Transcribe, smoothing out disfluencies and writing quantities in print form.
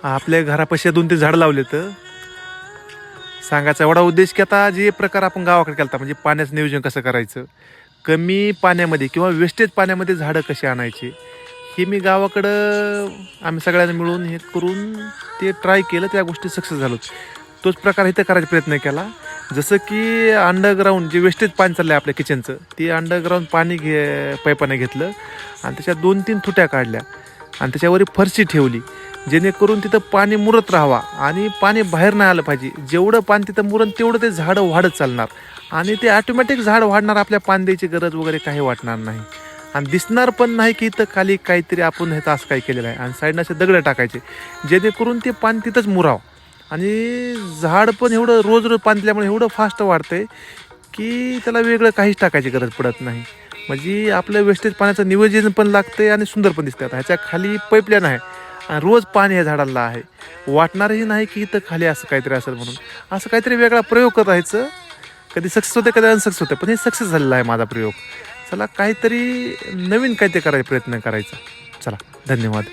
आपल्या घरापाशी 2-3 झाडं लावले तर सांगायचा एवढा उद्देश की आता जे प्रकार आपण गावाकडे केला म्हणजे पाण्याचं नियोजन कसं करायचं, कमी पाण्यामध्ये किंवा वेस्टेज पाण्यामध्ये झाडं कशी आणायची, हे मी गावाकडं आम्ही सगळ्यांनी मिळून हे करून ते ट्राय केलं, त्या गोष्टी सक्सेस झालो. तोच प्रकार इथं करायचा प्रयत्न केला. जसं की अंडरग्राऊंड जे वेस्टेज पाणी चाललं आहे आपल्या किचनचं, ते अंडरग्राऊंड पाणी पाईपाने घेतलं आणि त्याच्या 2-3 तुट्या काढल्या आणि त्याच्यावर फरशी ठेवली, जेणेकरून तिथं पाणी मुरत राहावा आणि पाणी बाहेर नाही आलं पाहिजे. जेवढं पाणी तिथं मुरण तेवढं ते झाडं वाढत चालणार आणि ते ऑटोमॅटिक झाड वाढणार. आपल्या पाणी द्यायची गरज वगैरे काही वाटणार नाही आणि दिसणार पण नाही की इथं खाली काहीतरी आपण ह्याचं असं काही केलेलं आहे. आणि साईडनं असे दगडं टाकायचे जेणेकरून ते पाणी तिथंच मुरावं आणि झाड पण एवढं रोज रोज पाणी दिल्यामुळे एवढं फास्ट वाढतंय की त्याला वेगळं काहीच टाकायची गरज पडत नाही. म्हणजे आपलं वेस्टेज पाण्याचं नियोजन पण लागतंय आणि सुंदर पण दिसतात. ह्याच्या खाली पाईपलाईन आहे आणि रोज पाणी ह्या झाडाला आहे. वाटणारही नाही की इथं खाली असं काहीतरी असेल म्हणून. असं काहीतरी वेगळा प्रयोग करत राहायचं. कधी सक्सेस होते कधी अनसक्सेस होते, पण हे सक्सेस झालेला आहे माझा प्रयोग. चला काहीतरी नवीन काहीतरी करायचा प्रयत्न करायचा. चला धन्यवाद.